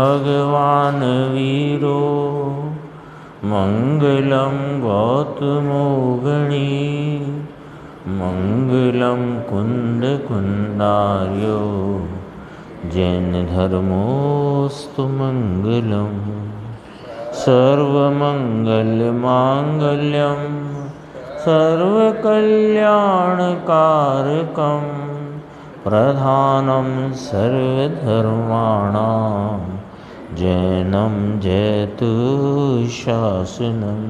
भगवान् वीरो मङ्गलं गौतमो गणी मङ्गलं कुन्दकुन्दार्यो जैनधर्मोऽस्तु मङ्गलम् सर्वमङ्गलमाङ्गल्यं सर्वकल्याणकारकं प्रधानं सर्वधर्माणां जैनं जयतु शासनं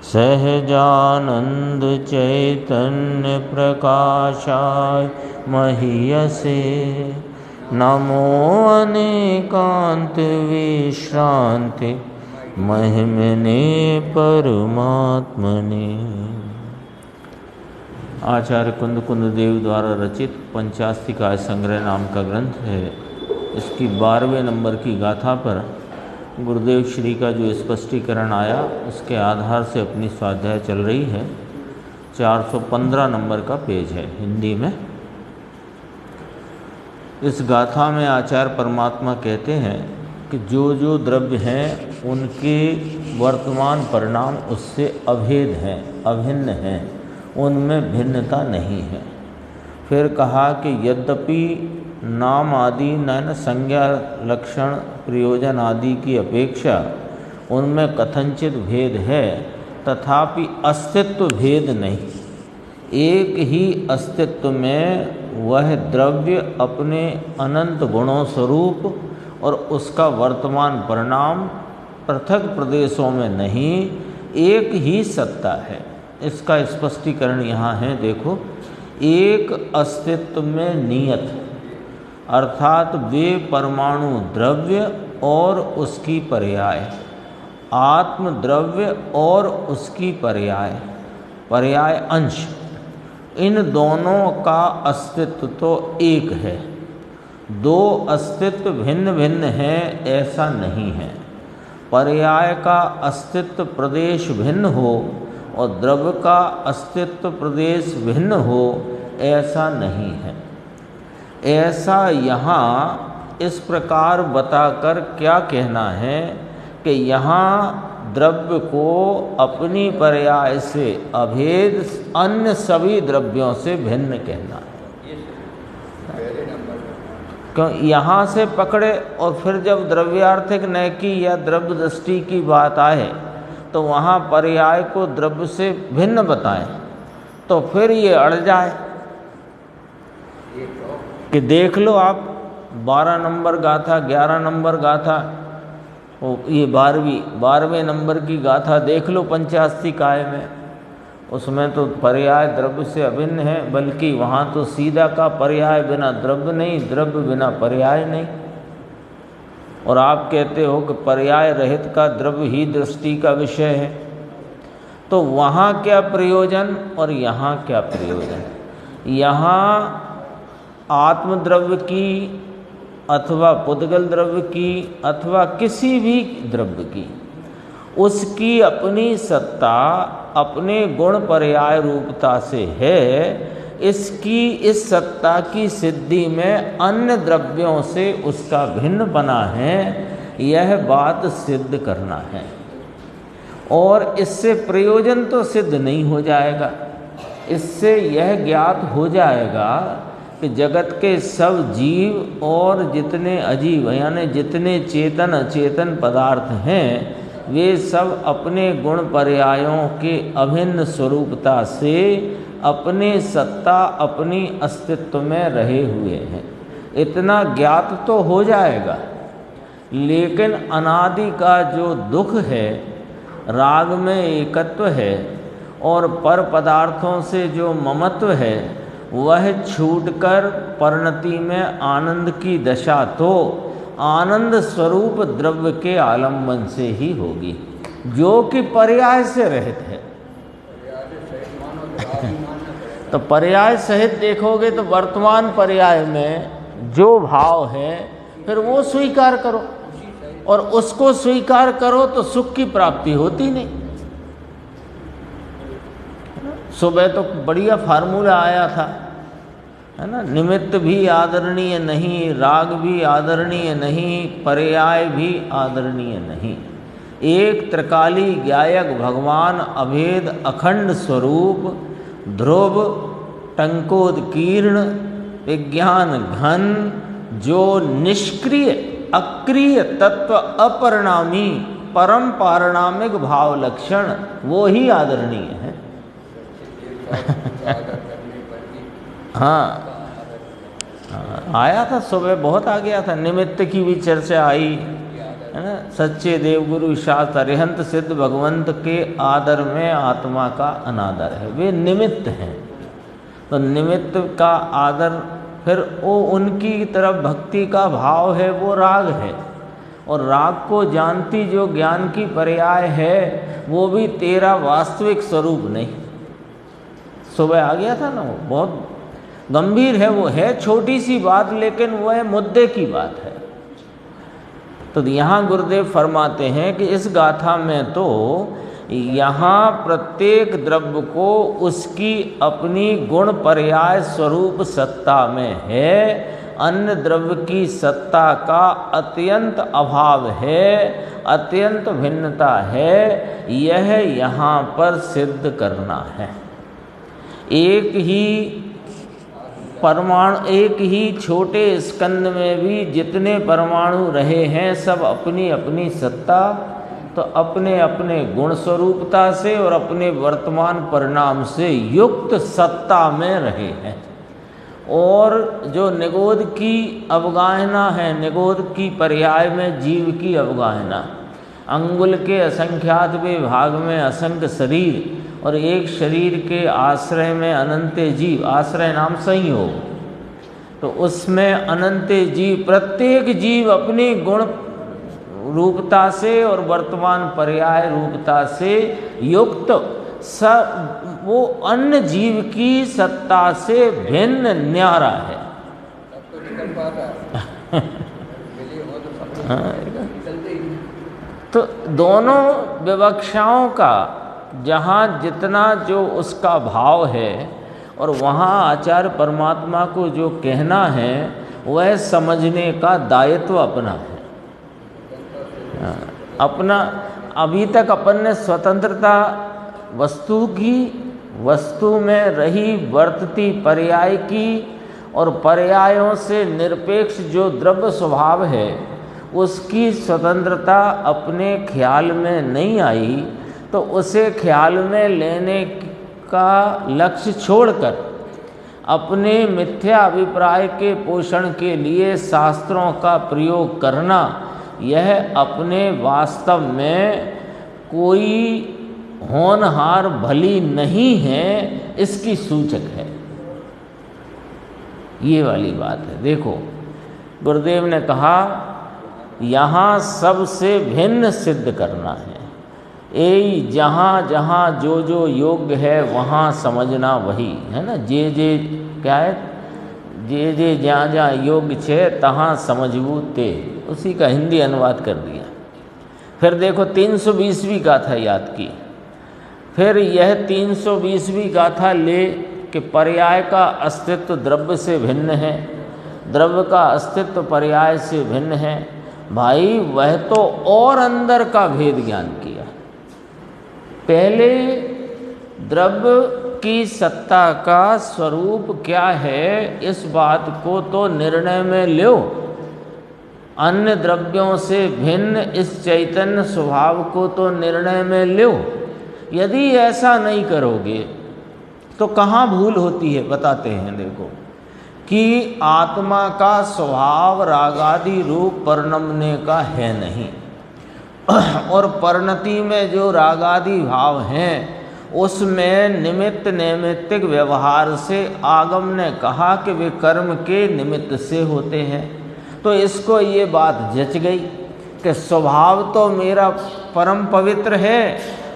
सहजानंद चैतन्य प्रकाशाय महीयसे नमो अनेकांत विश्रांति महिमने परमात्मने। आचार्य कुंद देव द्वारा रचित पंचास्तिकाय संग्रह नाम का ग्रंथ है। इसकी 12वें नंबर की गाथा पर गुरुदेव श्री का जो स्पष्टीकरण आया उसके आधार से अपनी स्वाध्याय चल रही है। 415 नंबर का पेज है हिंदी में। इस गाथा में आचार्य परमात्मा कहते हैं कि जो जो द्रव्य हैं उनके वर्तमान परिणाम उससे अभेद हैं, अभिन्न हैं, उनमें भिन्नता नहीं है। फिर कहा कि यद्यपि नाम आदि नैन संज्ञा लक्षण प्रयोजन आदि की अपेक्षा उनमें कथनचित भेद है, तथापि अस्तित्व भेद नहीं। एक ही अस्तित्व में वह द्रव्य अपने अनंत गुणों स्वरूप और उसका वर्तमान परिणाम पृथक प्रदेशों में नहीं, एक ही सत्ता है। इसका स्पष्टीकरण यहाँ है। देखो, एक अस्तित्व में नियत अर्थात वे परमाणु द्रव्य और उसकी पर्याय, आत्म द्रव्य और उसकी पर्याय अंश, इन दोनों का अस्तित्व तो एक है। दो अस्तित्व भिन्न भिन्न हैं ऐसा नहीं है। पर्याय का अस्तित्व प्रदेश भिन्न हो और द्रव्य का अस्तित्व प्रदेश भिन्न हो ऐसा नहीं है। ऐसा यहाँ इस प्रकार बताकर क्या कहना है कि यहाँ द्रव्य को अपनी पर्याय से अभेद अन्य सभी द्रव्यों से भिन्न कहना है। क्यों यहाँ से पकड़े और फिर जब द्रव्यार्थिक नैकी या द्रव्य दृष्टि की बात आए तो वहाँ पर्याय को द्रव्य से भिन्न बताएं तो फिर ये अड़ जाए कि देख लो आप 12 नंबर गाथा, 11 नंबर गाथा, ये 12वें नंबर की गाथा देख लो पंचास्तिकाय में। उसमें तो पर्याय द्रव्य से अभिन्न है, बल्कि वहाँ तो सीधा का पर्याय बिना द्रव्य नहीं, द्रव्य बिना पर्याय नहीं। और आप कहते हो कि पर्याय रहित का द्रव्य ही दृष्टि का विषय है, तो वहाँ क्या प्रयोजन और यहाँ क्या प्रयोजन? यहाँ आत्मद्रव्य की अथवा पुद्गल द्रव्य की अथवा किसी भी द्रव्य की उसकी अपनी सत्ता अपने गुण पर्याय रूपता से है। इसकी इस सत्ता की सिद्धि में अन्य द्रव्यों से उसका भिन्न बना है, यह बात सिद्ध करना है। और इससे प्रयोजन तो सिद्ध नहीं हो जाएगा। इससे यह ज्ञात हो जाएगा कि जगत के सब जीव और जितने अजीव यानी जितने चेतन अचेतन पदार्थ हैं वे सब अपने गुण पर्यायों के अभिन्न स्वरूपता से अपने सत्ता अपनी अस्तित्व में रहे हुए हैं। इतना ज्ञात तो हो जाएगा, लेकिन अनादि का जो दुख है, राग में एकत्व है और पर पदार्थों से जो ममत्व है वह छूटकर परिणति में आनंद की दशा तो आनंद स्वरूप द्रव्य के आलम्बन से ही होगी, जो कि पर्याय से रहित है। तो पर्याय सहित देखोगे तो वर्तमान पर्याय में जो भाव है फिर वो स्वीकार करो, और उसको स्वीकार करो तो सुख की प्राप्ति होती नहीं। सुबह तो बढ़िया फार्मूला आया था है ना। निमित्त भी आदरणीय नहीं, राग भी आदरणीय नहीं, पर्याय भी आदरणीय नहीं। एक त्रिकाली गायक भगवान अभेद अखंड स्वरूप ध्रुव टंकोदकीर्ण विज्ञान घन, जो निष्क्रिय अक्रिय तत्व अपरिणामी परम पारिणामिक भाव लक्षण, वो ही आदरणीय है। हाँ, आया था सुबह, बहुत आ गया था। निमित्त की भी चर्चा आई है ना। सच्चे देवगुरु शास्त्र अरिहंत सिद्ध भगवंत के आदर में आत्मा का अनादर है, वे निमित्त हैं। तो निमित्त का आदर, फिर वो उनकी तरफ भक्ति का भाव है, वो राग है। और राग को जानती जो ज्ञान की पर्याय है, वो भी तेरा वास्तविक स्वरूप नहीं। सुबह आ गया था ना, वो बहुत गंभीर है। वो है छोटी सी बात, लेकिन वो है मुद्दे की बात है। तो यहाँ गुरुदेव फरमाते हैं कि इस गाथा में तो यहाँ प्रत्येक द्रव्य को उसकी अपनी गुण पर्याय स्वरूप सत्ता में है। अन्य द्रव्य की सत्ता का अत्यंत अभाव है, अत्यंत भिन्नता है, यह यहाँ पर सिद्ध करना है। एक ही परमाणु, एक ही छोटे स्कंद में भी जितने परमाणु रहे हैं, सब अपनी अपनी सत्ता, तो अपने अपने गुण स्वरूपता से और अपने वर्तमान परिणाम से युक्त सत्ता में रहे हैं। और जो निगोद की अवगाहना है, निगोद की पर्याय में जीव की अवगाहना, अंगुल के असंख्यात विभाग में असंख्य शरीर और एक शरीर के आश्रय में अनंत जीव, आश्रय नाम संयोग, तो उसमें अनंत जीव, प्रत्येक जीव अपनी गुण रूपता से और वर्तमान पर्याय रूपता से युक्त, सब वो अन्य जीव की सत्ता से भिन्न न्यारा है। तो दोनों विवक्षाओं का जहाँ जितना जो उसका भाव है, और वहाँ आचार्य परमात्मा को जो कहना है, वह समझने का दायित्व अपना है। अपना अभी तक अपन ने स्वतंत्रता वस्तु की, वस्तु में रही वर्तती पर्याय की, और पर्यायों से निरपेक्ष जो द्रव्य स्वभाव है उसकी स्वतंत्रता अपने ख्याल में नहीं आई। तो उसे ख्याल में लेने का लक्ष्य छोड़कर अपने मिथ्या अभिप्राय के पोषण के लिए शास्त्रों का प्रयोग करना, यह अपने वास्तव में कोई होनहार भली नहीं है, इसकी सूचक है। ये वाली बात है। देखो, गुरुदेव ने कहा यहाँ सबसे भिन्न सिद्ध करना है। यही जहाँ जहाँ जो जो योग्य है वहाँ समझना वही है ना। जे जे क्या है, जे जे जहाँ जहाँ योग्य छे तहाँ समझबू ते, उसी का हिंदी अनुवाद कर दिया। फिर देखो 320वीं गाथा याद की। फिर यह 320वीं गाथा ले कि पर्याय का अस्तित्व द्रव्य से भिन्न है, द्रव्य का अस्तित्व पर्याय से भिन्न है। भाई वह तो और अंदर का भेद ज्ञान किया। पहले द्रव्य की सत्ता का स्वरूप क्या है, इस बात को तो निर्णय में लो। अन्य द्रव्यों से भिन्न इस चैतन्य स्वभाव को तो निर्णय में लो। यदि ऐसा नहीं करोगे तो कहाँ भूल होती है, बताते हैं। देखो कि आत्मा का स्वभाव रागादि रूप परिणमने का है नहीं, और परिणति में जो रागादि भाव हैं उसमें निमित्त नैमित्तिक व्यवहार से आगम ने कहा कि वे कर्म के निमित्त से होते हैं। तो इसको ये बात जच गई कि स्वभाव तो मेरा परम पवित्र है,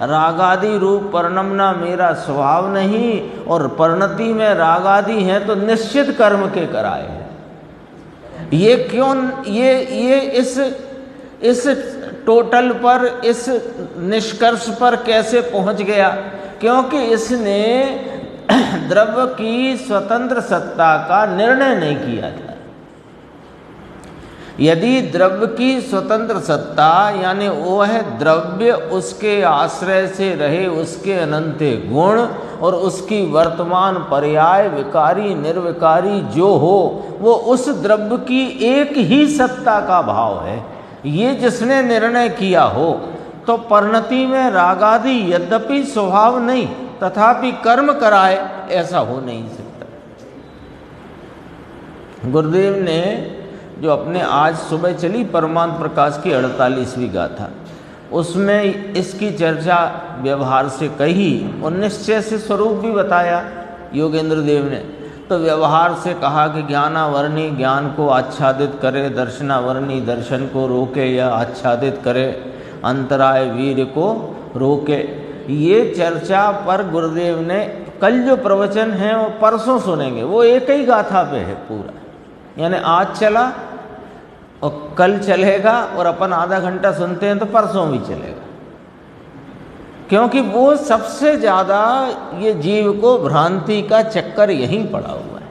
रागादि रूप परिणमना मेरा स्वभाव नहीं, और परिणति में रागादि हैं तो निश्चित कर्म के कराए हैं। ये क्यों, ये इस टोटल पर, इस निष्कर्ष पर कैसे पहुंच गया? क्योंकि इसने द्रव्य की स्वतंत्र सत्ता का निर्णय नहीं किया जाए। यदि द्रव्य की स्वतंत्र सत्ता यानी वो है द्रव्य उसके आश्रय से रहे उसके अनंत गुण और उसकी वर्तमान पर्याय विकारी निर्विकारी जो हो वो उस द्रव्य की एक ही सत्ता का भाव है, ये जिसने निर्णय किया हो तो परिणति में रागादि यद्यपि स्वभाव नहीं तथापि कर्म कराए ऐसा हो नहीं सकता। गुरुदेव ने जो अपने आज सुबह चली परमानंद प्रकाश की 48वीं गाथा उसमें इसकी चर्चा व्यवहार से कही और निश्चय से स्वरूप भी बताया योगेंद्र देव ने। तो व्यवहार से कहा कि ज्ञानावर्णी ज्ञान को आच्छादित करे, दर्शनावर्णी दर्शन को रोके या आच्छादित करे, अंतराय वीर को रोके। ये चर्चा पर गुरुदेव ने कल जो प्रवचन है वो परसों सुनेंगे, वो एक ही गाथा पे है पूरा, यानी आज चला और कल चलेगा और अपन आधा घंटा सुनते हैं तो परसों भी चलेगा, क्योंकि वो सबसे ज़्यादा ये जीव को भ्रांति का चक्कर यहीं पड़ा हुआ है।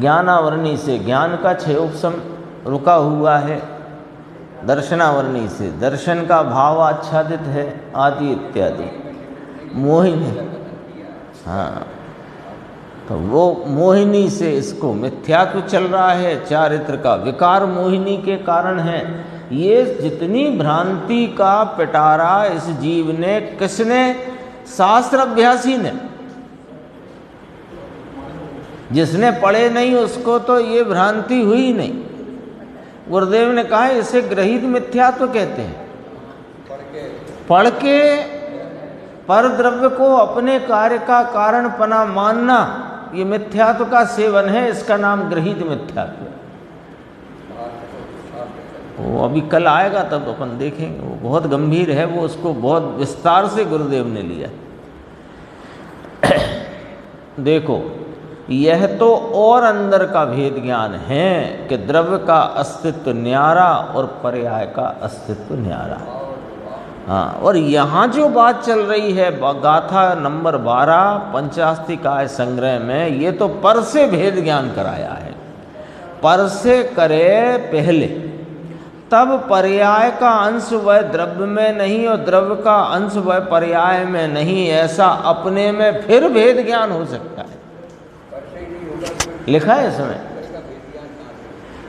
ज्ञानावर्णी से ज्ञान का क्षयोपशम रुका हुआ है, दर्शनावर्णी से दर्शन का भाव आच्छादित है आदि इत्यादि। मोहिनी, हाँ, तो वो मोहिनी से इसको मिथ्यात्व चल रहा है, चारित्र का विकार मोहिनी के कारण है। ये जितनी भ्रांति का पिटारा इस जीव ने, किसने? शास्त्र अभ्यासी ने। जिसने पढ़े नहीं उसको तो ये भ्रांति हुई नहीं। गुरुदेव ने कहा इसे ग्रहित मिथ्यात्व कहते हैं। पढ़ के पर द्रव्य को अपने कार्य का कारणपना मानना ये मिथ्यात्व का सेवन है, इसका नाम ग्रहित मिथ्यात्व। वो अभी कल आएगा तब अपन देखेंगे, वो बहुत गंभीर है, वो उसको बहुत विस्तार से गुरुदेव ने लिया। देखो यह तो और अंदर का भेद ज्ञान है कि द्रव्य का अस्तित्व न्यारा और पर्याय का अस्तित्व न्यारा। हाँ, और यहाँ जो बात चल रही है गाथा नंबर 12 पंचास्तिकाय संग्रह में, ये तो पर से भेद ज्ञान कराया है। पर से करे पहले, तब पर्याय का अंश वह द्रव्य में नहीं और द्रव्य का अंश वह पर्याय में नहीं, ऐसा अपने में फिर भेद ज्ञान हो सकता है। लिखा है इसमें।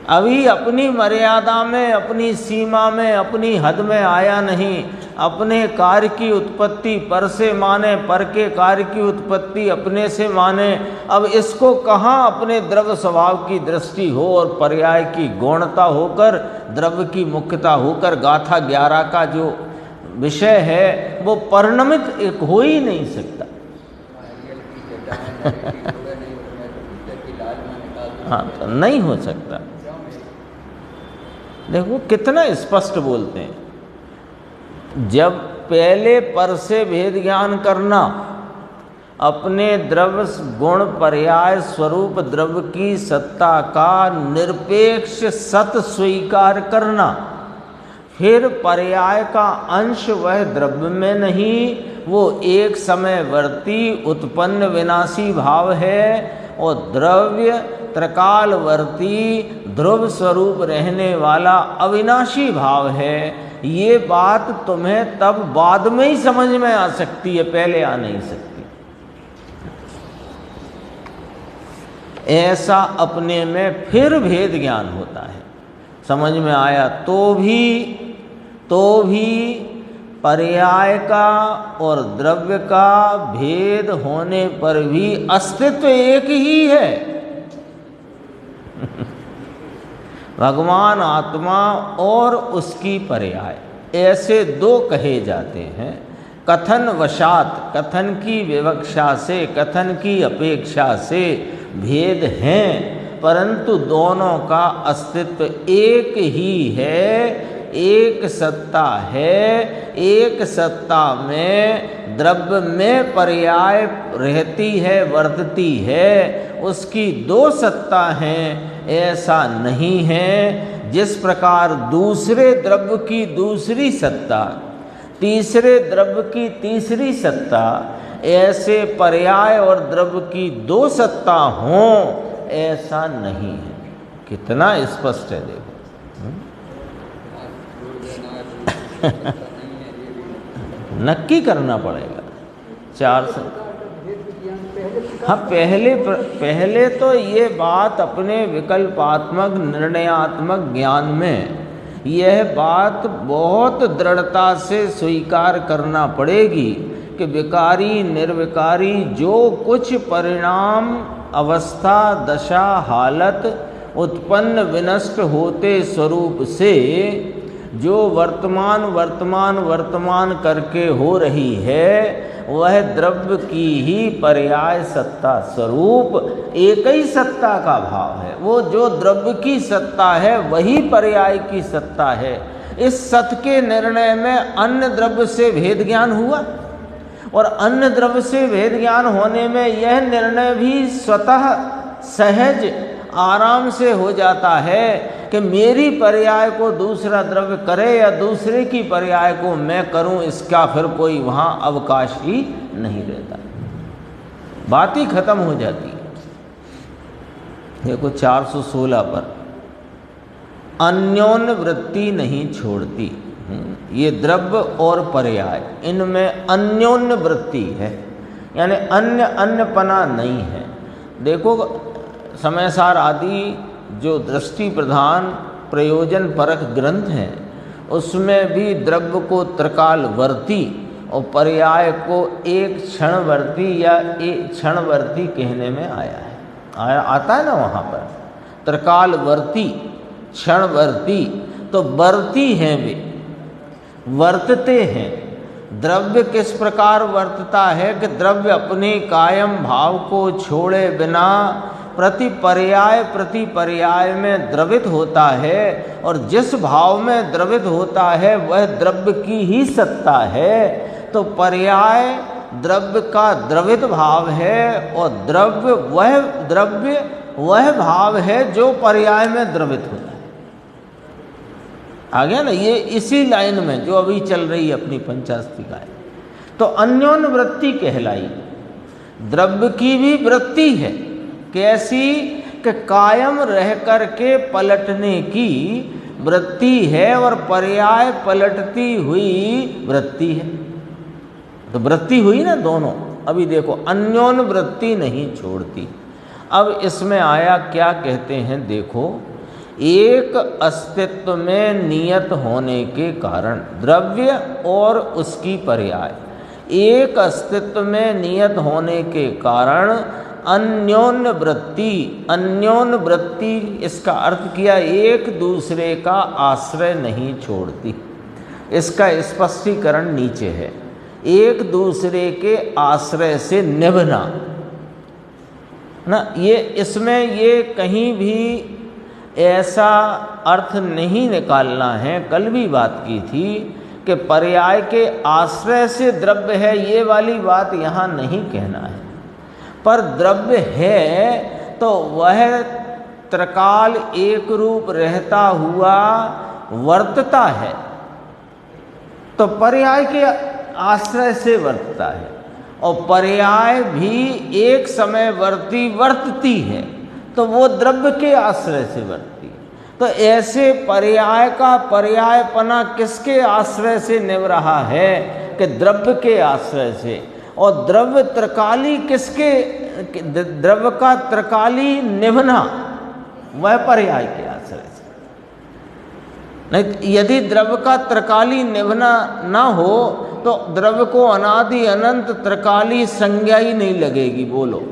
अभी अपनी मर्यादा में, अपनी सीमा में, अपनी हद में आया नहीं। अपने कार्य की उत्पत्ति पर से माने, पर के कार्य की उत्पत्ति अपने से माने। अब इसको कहाँ अपने द्रव्य स्वभाव की दृष्टि हो और पर्याय की गौणता होकर, द्रव्य की मुख्यता होकर गाथा 11 का जो विषय है वो परिणमित एक हो ही नहीं सकता। हाँ, तो नहीं हो सकता। देखो कितना स्पष्ट बोलते हैं। जब पहले पर से भेद ज्ञान करना, अपने द्रव्य गुण पर्याय स्वरूप द्रव्य की सत्ता का निरपेक्ष सत स्वीकार करना, फिर पर्याय का अंश वह द्रव्य में नहीं, वो एक समयवर्ती उत्पन्न विनाशी भाव है और द्रव्य त्रिकालवर्ती ध्रुव स्वरूप रहने वाला अविनाशी भाव है। ये बात तुम्हें तब बाद में ही समझ में आ सकती है, पहले आ नहीं सकती। ऐसा अपने में फिर भेद ज्ञान होता है। समझ में आया तो भी पर्याय का और द्रव्य का भेद होने पर भी अस्तित्व एक ही है। भगवान आत्मा और उसकी पर्याय, ऐसे दो कहे जाते हैं। कथन वशात, कथन की विवक्षा से, कथन की अपेक्षा से भेद हैं, परंतु दोनों का अस्तित्व एक ही है, एक सत्ता है। एक सत्ता में द्रव्य में पर्याय रहती है, वर्तती है, उसकी दो सत्ता हैं, ऐसा नहीं है। जिस प्रकार दूसरे द्रव्य की दूसरी सत्ता, तीसरे द्रव्य की तीसरी सत्ता, ऐसे पर्याय और द्रव्य की दो सत्ता हों, ऐसा नहीं है। कितना स्पष्ट है देखो। नक्की करना पड़ेगा। चार से हाँ, पहले तो ये बात अपने विकल्पात्मक निर्णयात्मक ज्ञान में यह बात बहुत दृढ़ता से स्वीकार करना पड़ेगी कि विकारी निर्विकारी जो कुछ परिणाम अवस्था दशा हालत उत्पन्न विनष्ट होते स्वरूप से जो वर्तमान वर्तमान वर्तमान करके हो रही है, वह द्रव्य की ही पर्याय सत्ता स्वरूप एक ही सत्ता का भाव है। वो जो द्रव्य की सत्ता है वही पर्याय की सत्ता है। इस सत्य के निर्णय में अन्य द्रव्य से भेद ज्ञान हुआ, और अन्य द्रव्य से भेद ज्ञान होने में यह निर्णय भी स्वतः सहज आराम से हो जाता है कि मेरी पर्याय को दूसरा द्रव्य करे या दूसरे की पर्याय को मैं करूं, इसका फिर कोई वहां अवकाश ही नहीं रहता, बात ही खत्म हो जाती है। देखो 416 पर अन्योन्य वृत्ति नहीं छोड़ती। ये द्रव्य और पर्याय, इनमें अन्योन्य वृत्ति है, यानी अन्य अन्यपना नहीं है। देखो समयसार आदि जो दृष्टि प्रधान प्रयोजन परक ग्रंथ हैं, उसमें भी द्रव्य को त्रिकालवर्ती और पर्याय को एक क्षणवर्ती या एक क्षणवर्ती कहने में आया है। आता है ना वहाँ पर त्रिकालवर्ती क्षणवर्ती, तो वर्ती हैं वे, वर्तते हैं। द्रव्य किस प्रकार वर्तता है कि द्रव्य अपने कायम भाव को छोड़े बिना प्रति पर्याय में द्रवित होता है, और जिस भाव में द्रवित होता है वह द्रव्य की ही सत्ता है। तो पर्याय द्रव्य का द्रवित भाव है, और द्रव्य वह भाव है जो पर्याय में द्रवित होता है। आ गया ना, ये इसी लाइन में जो अभी चल रही है अपनी पंचास्तिकाएं। तो अन्योन्य वृत्ति कहलाई। द्रव्य की भी वृत्ति है, कैसी कि कायम रह कर के पलटने की वृत्ति है, और पर्याय पलटती हुई वृत्ति है। तो वृत्ति हुई ना दोनों। अभी देखो अन्योन्य वृत्ति नहीं छोड़ती। अब इसमें आया क्या कहते हैं, देखो एक अस्तित्व में नियत होने के कारण द्रव्य और उसकी पर्याय, एक अस्तित्व में नियत होने के कारण अन्योन्य वृत्ति, इसका अर्थ किया एक दूसरे का आश्रय नहीं छोड़ती। इसका स्पष्टीकरण नीचे है। एक दूसरे के आश्रय से निभना ना, ये इसमें ये कहीं भी ऐसा अर्थ नहीं निकालना है। कल भी बात की थी कि पर्याय के आश्रय से द्रव्य है, ये वाली बात यहाँ नहीं कहना है। पर द्रव्य है तो वह त्रिकाल एक रूप रहता हुआ वर्तता है, तो पर्याय के आश्रय से वर्तता है, और पर्याय भी एक समय वर्तती है, तो वो द्रव्य के आश्रय से वर्तती है। तो ऐसे पर्याय का पर्यायपना किसके आश्रय से निभ रहा है कि द्रव्य के आश्रय से। और द्रव्य त्रिकाली किसके, द्रव्य का त्रिकाली निभना वह पर्याय के आश्रय से। नहीं, यदि द्रव्य का त्रिकाली निभना ना हो तो द्रव्य को अनादि अनंत त्रिकाली संज्ञा ही नहीं लगेगी। बोलो,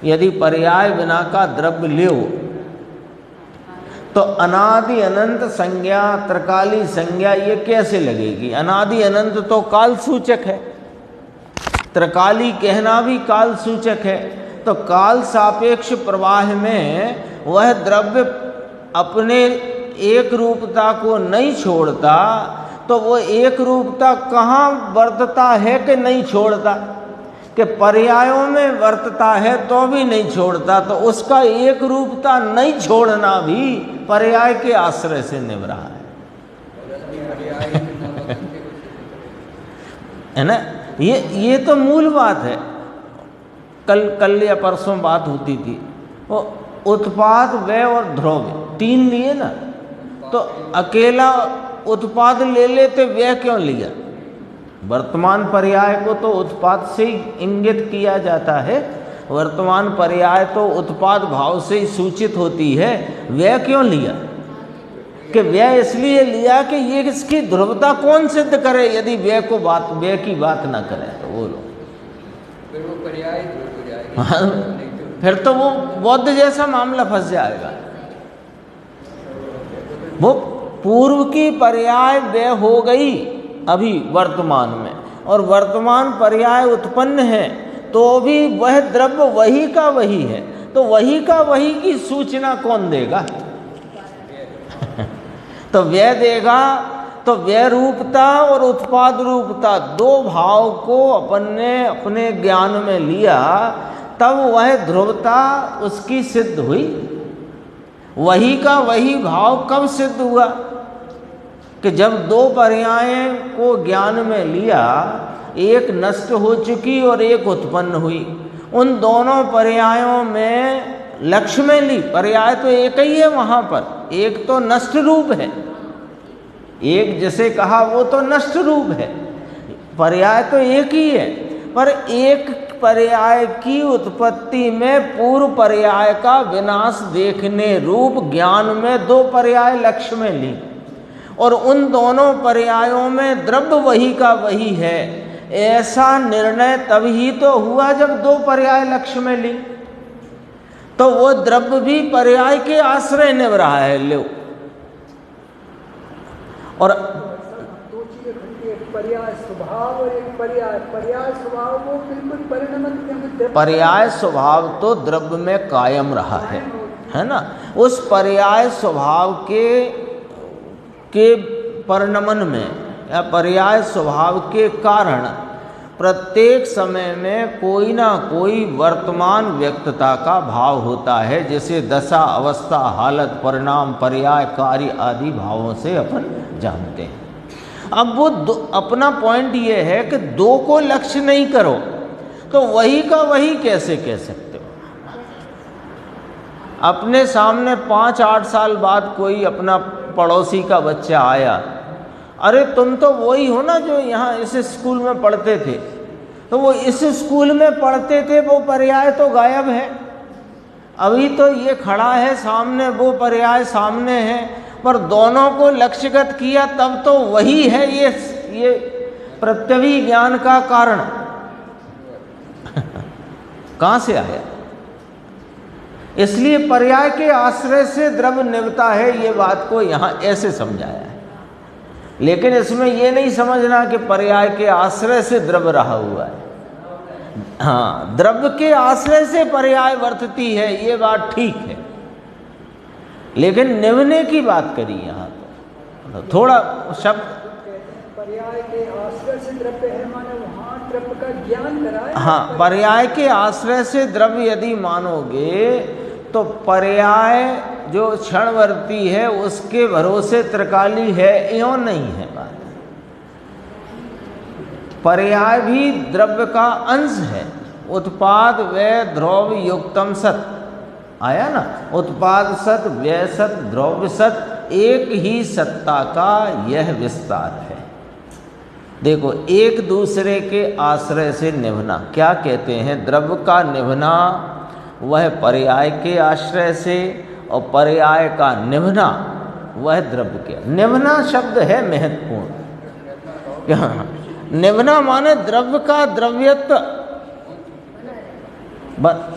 यदि पर्याय बिना का द्रव्य ले तो अनादि अनंत संज्ञा त्रिकाली संज्ञा ये कैसे लगेगी? अनादि अनंत तो काल सूचक है, त्रिकाली कहना भी काल सूचक है। तो काल सापेक्ष प्रवाह में वह द्रव्य अपने एक रूपता को नहीं छोड़ता, तो वो एक रूपता कहाँ वर्तता है कि नहीं छोड़ता? कि पर्यायों में वर्तता है तो भी नहीं छोड़ता। तो उसका एक रूपता नहीं छोड़ना भी पर्याय के आश्रय से निभ रहा है ना। ये तो मूल बात है। कल या परसों बात होती थी, वो उत्पाद, व्यय और द्रव्य तीन लिए ना, तो अकेला उत्पाद ले लेते, व्यय क्यों लिया? वर्तमान पर्याय को तो उत्पाद से ही इंगित किया जाता है, वर्तमान पर्याय तो उत्पाद भाव से ही सूचित होती है, व्यय क्यों लिया? कि व्यय इसलिए लिया कि ये इसकी ध्रुवता कौन सिद्ध करे यदि व्यय की बात ना करे तो बोलो, फिर वो पर्याय ध्रुव हो जाएगा। हाँ, फिर तो वो बौद्ध जैसा मामला फंस जाएगा। वो पूर्व की पर्याय व्यय हो गई अभी वर्तमान में, और वर्तमान पर्याय उत्पन्न है, तो भी वह द्रव्य वही का वही है, तो वही का वही की सूचना कौन देगा? तो व्यय देगा। तो व्यय रूपता और उत्पाद रूपता दो भाव को अपन ने अपने ज्ञान में लिया, तब वह ध्रुवता उसकी सिद्ध हुई। वही का वही भाव कब सिद्ध हुआ? कि जब दो पर्यायों को ज्ञान में लिया, एक नष्ट हो चुकी और एक उत्पन्न हुई, उन दोनों पर्यायों में लक्ष्य में ली। पर्याय तो एक ही है वहाँ पर, एक तो नष्ट रूप है, एक जिसे कहा वो तो नष्ट रूप है, पर्याय तो एक ही है, पर एक पर्याय की उत्पत्ति में पूर्व पर्याय का विनाश देखने रूप ज्ञान में दो पर्याय लक्ष्य में ली, और उन दोनों पर्यायों में द्रव्य वही का वही है, ऐसा निर्णय तभी तो हुआ जब दो पर्याय लक्ष्य में ली। तो वो द्रव्य भी पर्याय के आश्रय निभ रहा है। लो, और दो चीजें घटती है, पर्याय स्वभाव और एक पर्याय। पर्याय स्वभाव वो बिल्कुल परिणमन, पर्याय स्वभाव तो द्रव्य में कायम रहा है ना। उस पर्याय स्वभाव के परिणमन में या पर्याय स्वभाव के कारण प्रत्येक समय में कोई ना कोई वर्तमान व्यक्तता का भाव होता है, जैसे दशा, अवस्था, हालत, परिणाम, पर्याय, कार्य आदि भावों से अपन जानते हैं। अब वो अपना पॉइंट ये है कि दो को लक्ष्य नहीं करो तो वही का वही कैसे कह सकते हो? अपने सामने 5-8 साल बाद कोई अपना पड़ोसी का बच्चा आया, अरे तुम तो वही हो ना जो यहाँ इस स्कूल में पढ़ते थे, तो वो इस स्कूल में पढ़ते थे, वो पर्याय तो गायब है। अभी तो ये खड़ा है सामने, वो पर्याय सामने है, पर दोनों को लक्ष्यगत किया तब तो वही है ये प्रत्यवी ज्ञान का कारण। कहाँ से आया? इसलिए पर्याय के आश्रय से द्रव्य निभता है, ये बात को यहाँ ऐसे समझाया है। लेकिन इसमें ये नहीं समझना कि पर्याय के आश्रय से द्रव्य रहा हुआ है। हाँ, द्रव्य के आश्रय से पर्याय वर्तती है, ये बात ठीक है, लेकिन निभने की बात करी यहाँ तो थोड़ा शब्द पर्याय के आश्रय से द्रव्य है, माने वहाँ द्रव्य का ज्ञान कराए। हाँ, पर्याय के आश्रय से द्रव्य यदि मानोगे तो पर्याय जो क्षणवर्ती है उसके भरोसे त्रिकाली है, यों नहीं है बात। पर्याय भी द्रव्य का अंश है। उत्पाद व्यय द्रव्य युक्तम सत आया ना, उत्पाद सत, व्यय सत, द्रव्य सत, एक ही सत्ता का यह विस्तार है। देखो, एक दूसरे के आश्रय से निभना क्या कहते हैं? द्रव्य का निभना वह पर्याय के आश्रय से, और पर्याय का निभना वह द्रव्य के। निभना शब्द है महत्वपूर्ण। निभना माने द्रव्य का द्रव्यत्व,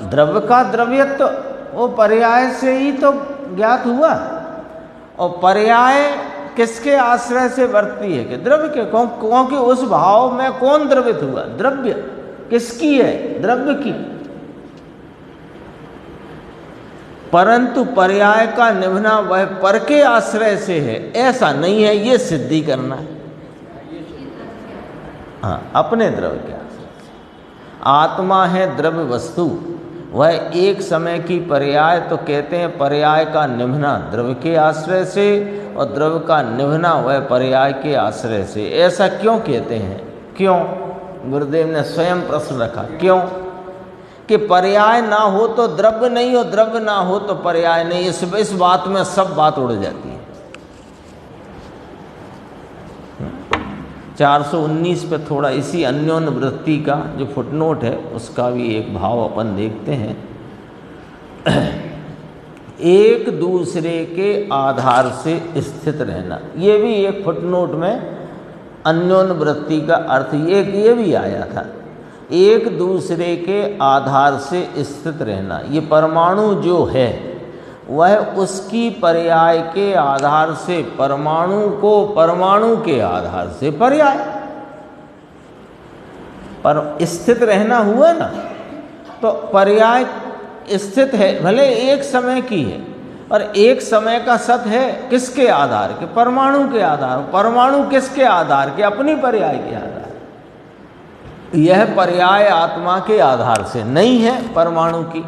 द्रव्य का द्रव्यत्व वो पर्याय से ही तो ज्ञात हुआ। और पर्याय किसके आश्रय से वर्तती है? कि द्रव्य के, क्योंकि उस भाव में कौन द्रवित हुआ? द्रव्य। किसकी है? द्रव्य की। परंतु पर्याय का निभना वह पर के आश्रय से है, ऐसा नहीं है, ये सिद्धि करना है। हाँ, अपने द्रव्य के आश्रय से। आत्मा है द्रव्य वस्तु, वह एक समय की पर्याय, तो कहते हैं पर्याय का निभना द्रव्य के आश्रय से और द्रव्य का निभना वह पर्याय के आश्रय से। ऐसा क्यों कहते हैं? क्यों? गुरुदेव ने स्वयं प्रश्न रखा, क्यों? कि पर्याय ना हो तो द्रव्य नहीं, और द्रव्य ना हो तो पर्याय नहीं। इस बात में सब बात उड़ जाती है। 419 पे थोड़ा इसी अन्योन्य वृत्ति का जो फुटनोट है उसका भी एक भाव अपन देखते हैं। एक दूसरे के आधार से स्थित रहना, ये भी एक फुटनोट में अन्योन्य वृत्ति का अर्थ ये भी आया था। एक दूसरे के आधार से स्थित रहना, ये परमाणु जो है वह उसकी पर्याय के आधार से परमाणु को परमाणु के आधार से पर्याय पर स्थित रहना हुआ ना, तो पर्याय स्थित है, भले एक समय की है और एक समय का सत है किसके आधार के? परमाणु के आधार। परमाणु किसके आधार के? अपनी पर्याय के आधार। यह पर्याय आत्मा के आधार से नहीं है परमाणु की,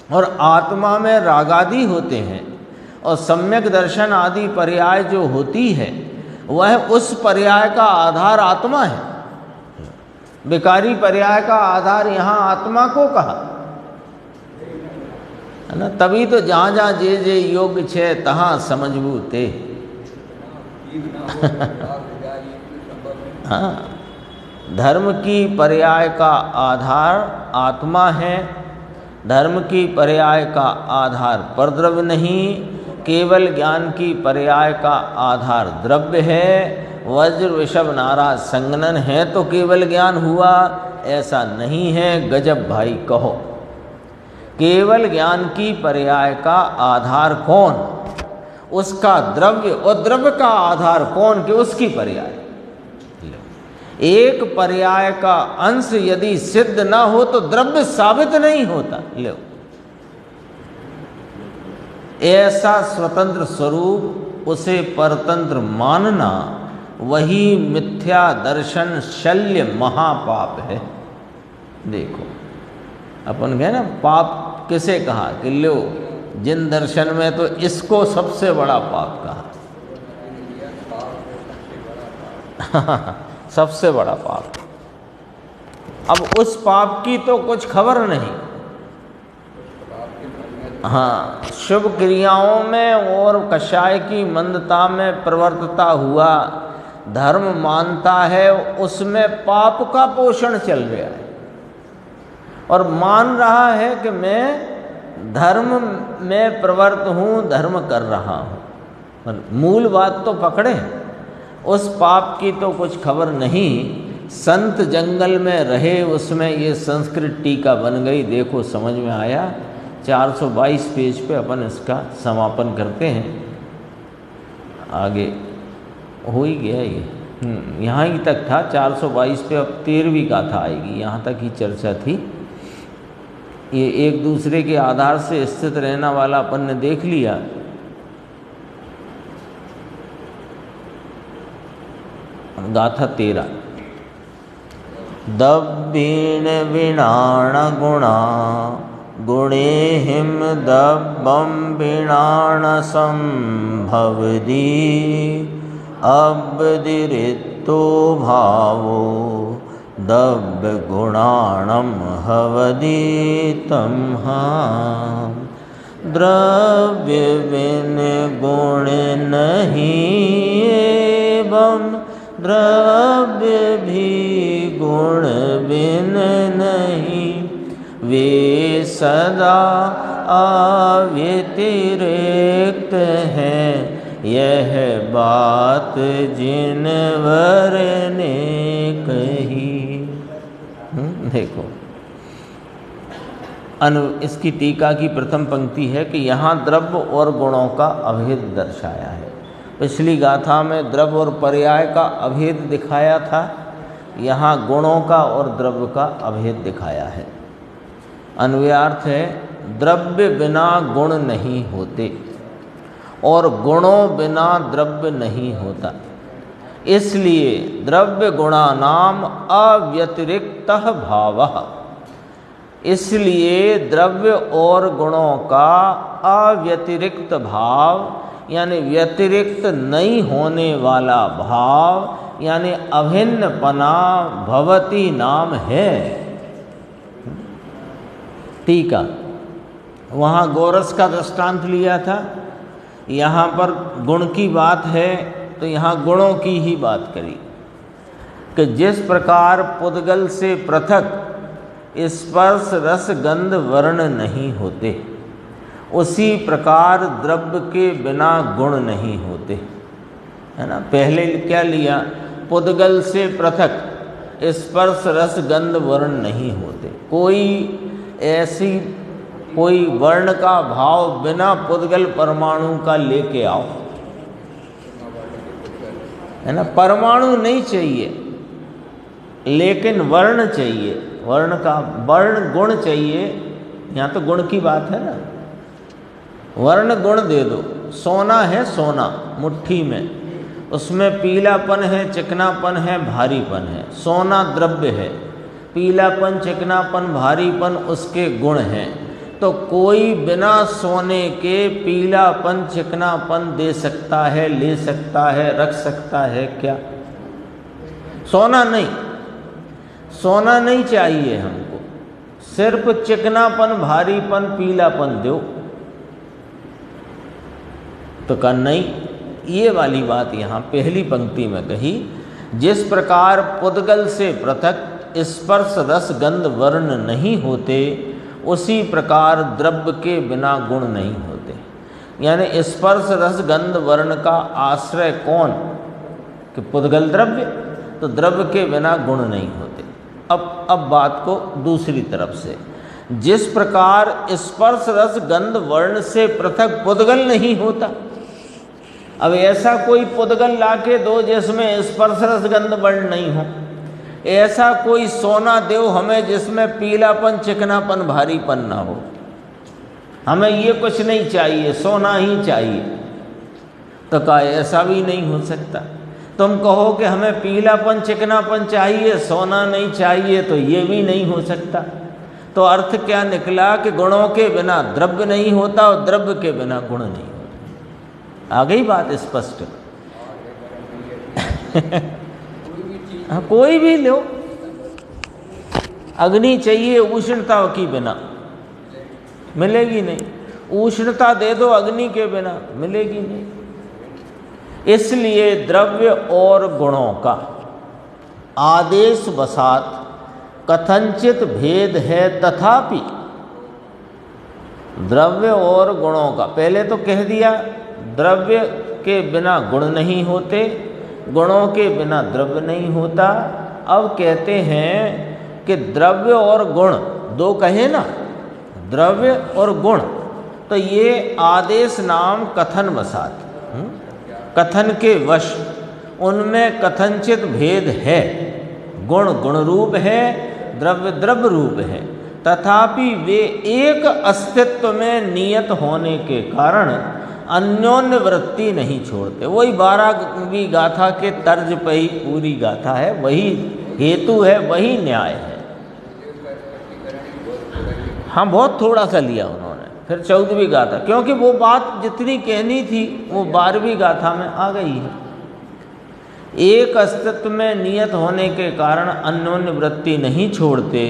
और आत्मा में रागादि होते हैं और सम्यक दर्शन आदि पर्याय जो होती है वह उस पर्याय का आधार आत्मा है। विकारी पर्याय का आधार यहाँ आत्मा को कहा है ना। तभी तो जहाँ जहाँ जे योग छे तहाँ समझबू ते। हाँ, धर्म की पर्याय का आधार आत्मा है, धर्म की पर्याय का आधार परद्रव्य नहीं, केवल ज्ञान की पर्याय का आधार द्रव्य है। वज्र वृषभ नारा संगनन है तो केवल ज्ञान हुआ, ऐसा नहीं है। गजब भाई कहो। केवल ज्ञान की पर्याय का आधार कौन? उसका द्रव्य, और द्रव्य का आधार कौन? कि उसकी पर्याय। एक पर्याय का अंश यदि सिद्ध ना हो तो द्रव्य साबित नहीं होता। लो, ऐसा स्वतंत्र स्वरूप उसे परतंत्र मानना वही मिथ्या दर्शन शल्य महापाप है। देखो, अपन कहे ना पाप किसे कहा? कि लो, जिन दर्शन में तो इसको सबसे बड़ा पाप कहा। सबसे बड़ा पाप। अब उस पाप की तो कुछ खबर नहीं। हाँ, शुभ क्रियाओं में और कषाय की मंदता में प्रवर्तता हुआ धर्म मानता है, उसमें पाप का पोषण चल रहा है और मान रहा है कि मैं धर्म में प्रवृत्त हूँ, धर्म कर रहा हूँ। मूल बात तो पकड़े, उस पाप की तो कुछ खबर नहीं। संत जंगल में रहे, उसमें ये संस्कृत टीका बन गई। देखो, समझ में आया। 422 पेज पे अपन इसका समापन करते हैं। आगे हो ही गया ये, यहाँ ही तक था। 422 पे अब 13वीं गाथा आएगी, यहाँ तक ही चर्चा थी। ये एक दूसरे के आधार से स्थित रहना वाला अपन ने देख लिया। गाथा 13। दब्बीण विणाण गुणा गुणे हिम दब्बम विणाण संभवदी अब्दिरितो भावो दब्ब गुणाणम हवदी तम्हा द्रव्य बिन गुण नहीं एवं द्रव्य भी गुण बिन नहीं वे सदा अव्यतिरिक्त हैं यह बात जिनवर ने कही। देखो, इसकी टीका की प्रथम पंक्ति है कि यहाँ द्रव्य और गुणों का अभेद दर्शाया है। पिछली गाथा में द्रव्य और पर्याय का अभेद दिखाया था, यहाँ गुणों का और द्रव्य का अभेद दिखाया है। अन्वयार्थ है, द्रव्य बिना गुण नहीं होते और गुणों बिना द्रव्य नहीं होता। इसलिए द्रव्य गुणानाम अव्यतिरिक्तः भावः, इसलिए द्रव्य और गुणों का अव्यतिरिक्त भाव यानी व्यतिरिक्त नहीं होने वाला भाव यानी अभिन्नपना भवती नाम है। ठीक है, वहाँ गोरस का दृष्टांत लिया था, यहाँ पर गुण की बात है तो यहाँ गुणों की ही बात करी कि जिस प्रकार पुद्गल से पृथक स्पर्श रस गंध वर्ण नहीं होते, उसी प्रकार द्रव्य के बिना गुण नहीं होते, है ना। पहले क्या लिया, पुद्गल से पृथक स्पर्श रस गंध वर्ण नहीं होते। कोई वर्ण का भाव बिना पुद्गल परमाणु का लेके आओ, है ना। परमाणु नहीं चाहिए लेकिन वर्ण चाहिए, वर्ण गुण चाहिए। यहाँ तो गुण की बात है ना, वर्ण गुण दे दो। सोना है, सोना मुट्ठी में, उसमें पीलापन है, चिकनापन है, भारीपन है। सोना द्रव्य है, पीलापन, चिकनापन, भारीपन उसके गुण हैं। तो कोई बिना सोने के पीलापन, चिकनापन दे सकता है, ले सकता है, रख सकता है क्या? सोना नहीं, सोना नहीं चाहिए हमको, सिर्फ चिकनापन, भारीपन, पीलापन दो। तो कहा नहीं, ये वाली बात यहाँ पहली पंक्ति में कही। जिस प्रकार पुद्गल से पृथक स्पर्श रस गंध वर्ण नहीं होते, उसी प्रकार द्रव्य के बिना गुण नहीं होते। यानी स्पर्श रस गंध वर्ण का आश्रय कौन? कि पुद्गल द्रव्य, तो द्रव्य के बिना गुण नहीं होते। अब बात को दूसरी तरफ से, जिस प्रकार स्पर्श रस गंध वर्ण से पृथक पुद्गल नहीं होता। अब ऐसा कोई पुद्गल लाके दो जिसमें स्पर्श रस गंध वर्ण नहीं हो, ऐसा कोई सोना दो हमें जिसमें पीलापन, चिकनापन, भारीपन ना हो। हमें ये कुछ नहीं चाहिए, सोना ही चाहिए। तो कहा ऐसा भी नहीं हो सकता। तुम कहो कि हमें पीलापन, चिकनापन चाहिए, सोना नहीं चाहिए, तो ये भी नहीं हो सकता। तो अर्थ क्या निकला कि गुणों के बिना द्रव्य नहीं होता और द्रव्य के बिना गुण नहीं होता। आ गई बात स्पष्ट। हाँ, कोई भी लो, अग्नि चाहिए उष्णता के बिना, मिलेगी नहीं। उष्णता दे दो अग्नि के बिना, मिलेगी नहीं। इसलिए द्रव्य और गुणों का आदेश वसात कथंचित भेद है, तथापि द्रव्य और गुणों का, पहले तो कह दिया द्रव्य के बिना गुण नहीं होते, गुणों के बिना द्रव्य नहीं होता। अब कहते हैं कि द्रव्य और गुण दो कहे ना, द्रव्य और गुण, तो ये आदेश नाम कथन वसात, कथन के वश, उनमें कथनचित भेद है। गुण गुण रूप है, द्रव्य द्रव्य रूप है, तथापि वे एक अस्तित्व में नियत होने के कारण अन्योन्य वृत्ति नहीं छोड़ते। वही 12वीं गाथा के तर्ज पर ही पूरी गाथा है, वही हेतु है, वही न्याय है। हाँ, बहुत थोड़ा सा लिया उन्होंने, फिर 14वीं गाथा, क्योंकि वो बात जितनी कहनी थी वो 12वीं गाथा में आ गई है। एक अस्तित्व में नियत होने के कारण अन्योन्य वृत्ति नहीं छोड़ते,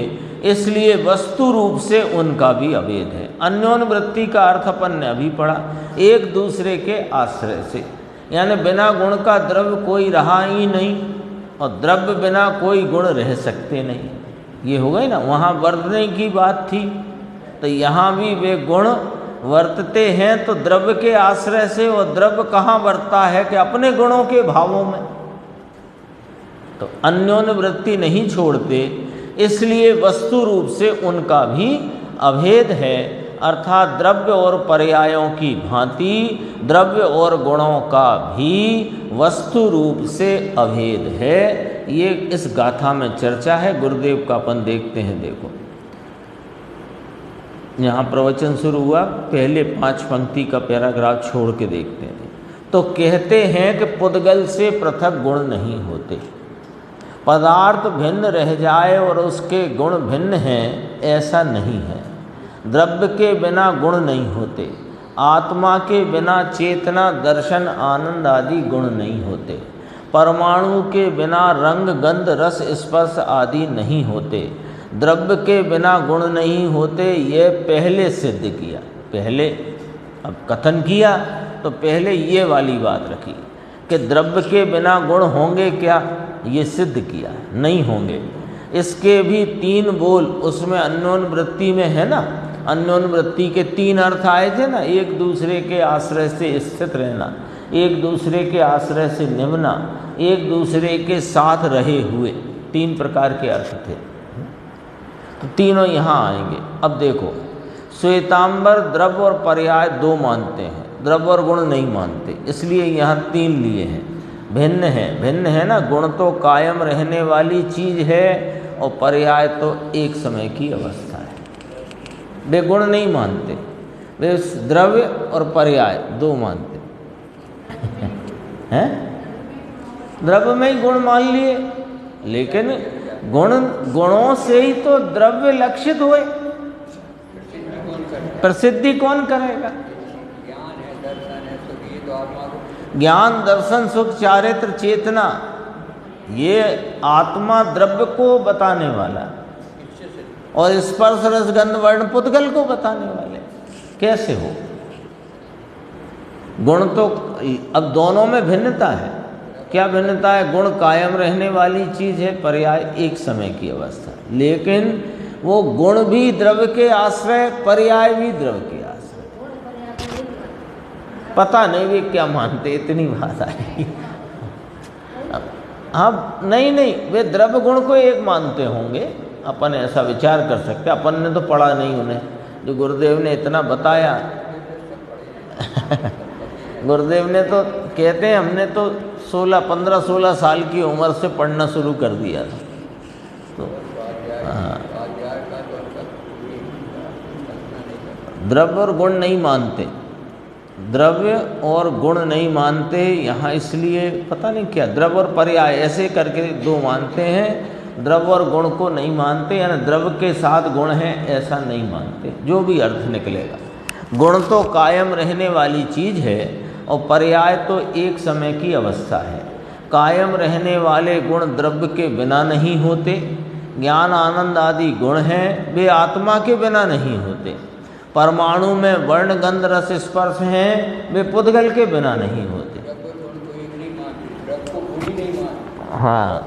इसलिए वस्तु रूप से उनका भी अभेद है। अन्योन्य वृत्ति का अर्थ अपन ने अभी पढ़ा, एक दूसरे के आश्रय से, यानी बिना गुण का द्रव्य कोई रहा ही नहीं और द्रव्य बिना कोई गुण रह सकते नहीं। ये हो गई ना, वहाँ वर्तने की बात थी, तो यहाँ भी वे गुण वर्तते हैं तो द्रव्य के आश्रय से, और द्रव्य कहाँ वर्तता है कि अपने गुणों के भावों में। तो अन्योन्य वृत्ति नहीं छोड़ते, इसलिए वस्तु रूप से उनका भी अभेद है, अर्थात द्रव्य और पर्यायों की भांति द्रव्य और गुणों का भी वस्तु रूप से अभेद है। ये इस गाथा में चर्चा है। गुरुदेव का अपन देखते हैं। देखो, यहाँ प्रवचन शुरू हुआ, पहले 5 पंक्ति का पैराग्राफ छोड़ के देखते हैं। तो कहते हैं कि पुद्गल से पृथक गुण नहीं होते, पदार्थ भिन्न रह जाए और उसके गुण भिन्न हैं, ऐसा नहीं है। द्रव्य के बिना गुण नहीं होते, आत्मा के बिना चेतना, दर्शन, आनंद आदि गुण नहीं होते। परमाणु के बिना रंग, गंध, रस, स्पर्श आदि नहीं होते। द्रव्य के बिना गुण नहीं होते। ये पहले सिद्ध किया, पहले अब कथन किया तो पहले ये वाली बात रखी कि द्रव्य के बिना गुण होंगे क्या, ये सिद्ध किया, नहीं होंगे। इसके भी 3 बोल उसमें अन्योन्य वृत्ति में है ना। अन्योन्य वृत्ति के 3 अर्थ आए थे ना, एक दूसरे के आश्रय से स्थित रहना, एक दूसरे के आश्रय से निभना, एक दूसरे के साथ रहे हुए, 3 प्रकार के अर्थ थे। तो तीनों यहाँ आएंगे। अब देखो, श्वेतांबर द्रव्य और पर्याय 2 मानते हैं, द्रव्य और गुण नहीं मानते, इसलिए यहाँ 3 लिए हैं। भिन्न है, भिन्न है ना। गुण तो कायम रहने वाली चीज़ है और पर्याय तो एक समय की अवस्था है। वे गुण नहीं मानते, वे द्रव्य और पर्याय 2 मानते हैं। द्रव्य में ही गुण मान लिए, लेकिन गुणों से ही तो द्रव्य लक्षित हुए। प्रसिद्धि कौन करेगा? ज्ञान, दर्शन, सुख, चारित्र, चेतना, ये आत्मा द्रव्य को बताने वाला और स्पर्श, रस, गंध, वर्ण, पुद्गल को बताने वाले कैसे हो? गुण तो अब दोनों में भिन्नता है। क्या भिन्नता है? गुण कायम रहने वाली चीज़ है, पर्याय एक समय की अवस्था, लेकिन वो गुण भी द्रव्य के आश्रय, पर्याय भी द्रव्य के आश्रय। पता नहीं वे क्या मानते, इतनी बात आई। अब नहीं, वे द्रव्य गुण को एक मानते होंगे, अपन ऐसा विचार कर सकते। अपन ने तो पढ़ा नहीं उन्हें, जो गुरुदेव ने इतना बताया गुरुदेव ने तो कहते हैं हमने तो 15-16 साल की उम्र से पढ़ना शुरू कर दिया था। तो हाँ, द्रव्य और गुण नहीं मानते, द्रव्य और गुण नहीं मानते यहाँ, इसलिए पता नहीं क्या द्रव्य और पर्याय ऐसे करके 2 मानते हैं। द्रव्य और गुण को नहीं मानते, यानी द्रव्य के साथ गुण है ऐसा नहीं मानते, जो भी अर्थ निकलेगा। गुण तो कायम रहने वाली चीज़ है और पर्याय तो एक समय की अवस्था है। कायम रहने वाले गुण द्रव्य के बिना नहीं होते। ज्ञान, आनंद आदि गुण हैं, वे आत्मा के बिना नहीं होते। परमाणु में वर्ण, गंध, रस, स्पर्श हैं, वे पुद्गल के बिना नहीं होते। हाँ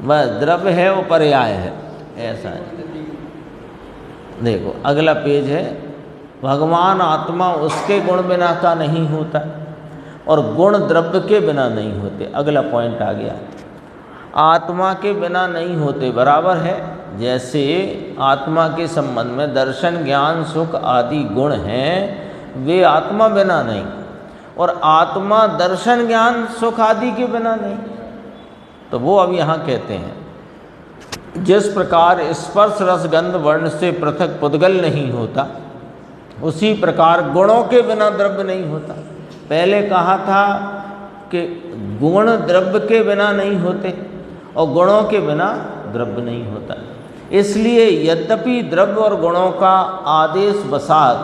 बस द्रव्य है वो पर्याय है, ऐसा है। देखो अगला पेज है, भगवान आत्मा उसके गुण बिना का नहीं होता और गुण द्रव्य के बिना नहीं होते। अगला पॉइंट आ गया, आत्मा के बिना नहीं होते बराबर है। जैसे आत्मा के संबंध में दर्शन, ज्ञान, सुख आदि गुण हैं, वे आत्मा बिना नहीं, और आत्मा दर्शन, ज्ञान, सुख आदि के बिना नहीं। तो वो अब यहाँ कहते हैं, जिस प्रकार स्पर्श, रस, गंध, वर्ण से पृथक पुद्गल नहीं होता, उसी प्रकार गुणों के बिना द्रव्य नहीं होता। पहले कहा था कि गुण द्रव्य के बिना नहीं होते और गुणों के बिना द्रव्य नहीं होता। इसलिए यद्यपि द्रव्य और गुणों का आदेश वसात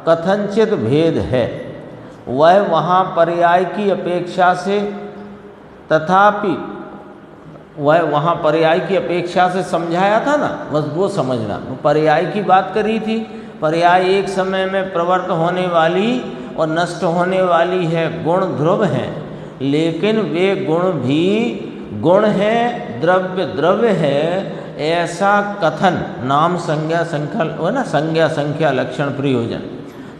कथनचित भेद है, वह वहाँ पर्याय की अपेक्षा से, तथापि वह वहाँ पर्याय की अपेक्षा से समझाया था ना, बस वो समझना। पर्याय की बात करी थी, पर्याय एक समय में प्रवृत्त होने वाली और नष्ट होने वाली है, गुण ध्रुव हैं, लेकिन वे गुण भी गुण हैं, द्रव्य द्रव्य है, ऐसा कथन नाम संज्ञा संख्या हो ना, संज्ञा संख्या लक्षण प्रयोजन।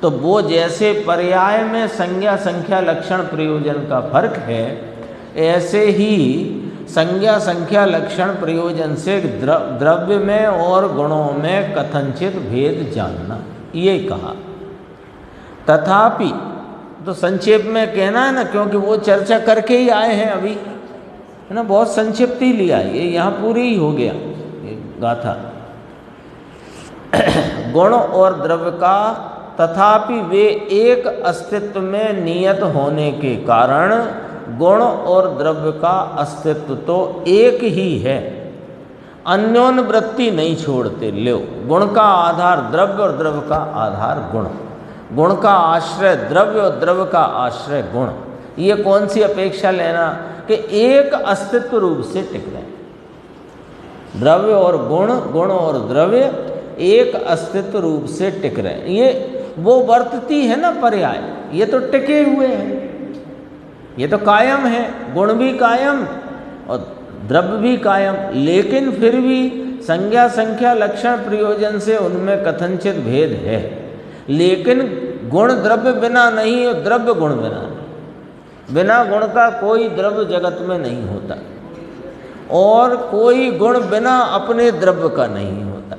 तो वो जैसे पर्याय में संज्ञा संख्या लक्षण प्रयोजन का फर्क है, ऐसे ही संज्ञा संख्या लक्षण प्रयोजन से द्रव्य में और गुणों में कथनचित भेद जानना, ये कहा। तथापि तो संक्षेप में कहना है ना, क्योंकि वो चर्चा करके ही आए हैं अभी, है ना, बहुत संक्षिप्त ही लिया, ये यहाँ पूरी ही हो गया गाथा। गुण और द्रव्य का तथापि वे एक अस्तित्व में नियत होने के कारण गुण और द्रव्य का अस्तित्व तो एक ही है। अन्योन्य वृत्ति नहीं छोड़ते। लो, गुण का आधार द्रव्य और द्रव्य का आधार गुण, गुण का आश्रय द्रव्य और द्रव्य का आश्रय गुण। ये कौन सी अपेक्षा लेना कि एक अस्तित्व रूप से टिक रहे, द्रव्य और गुण, गुण और द्रव्य एक अस्तित्व रूप से टिक रहे हैं। ये वो वर्तती है ना पर्याय, ये तो टिके हुए हैं, ये तो कायम है, गुण भी कायम और द्रव्य भी कायम, लेकिन फिर भी संज्ञा संख्या लक्षण प्रयोजन से उनमें कथनचित भेद है। लेकिन गुण द्रव्य बिना नहीं और द्रव्य गुण बिना नहीं। बिना गुण का कोई द्रव्य जगत में नहीं होता और कोई गुण बिना अपने द्रव्य का नहीं होता।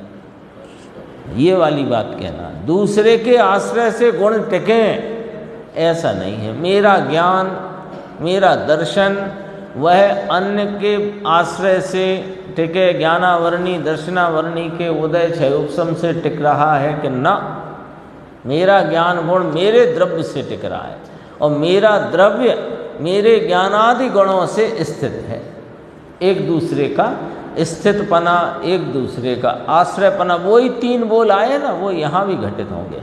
ये वाली बात कहना, दूसरे के आश्रय से गुण टिके ऐसा नहीं है। मेरा ज्ञान, मेरा दर्शन वह अन्य के आश्रय से टिके, ज्ञानावरणी दर्शनावरणी के उदय क्षय उपशम से टिक रहा है कि ना, मेरा ज्ञान गुण मेरे द्रव्य से टिक रहा है और मेरा द्रव्य मेरे ज्ञानादि गुणों से स्थित है। एक दूसरे का स्थितपना, एक दूसरे का आश्रयपना, वही तीन बोल आए ना, वो यहाँ भी घटित होंगे।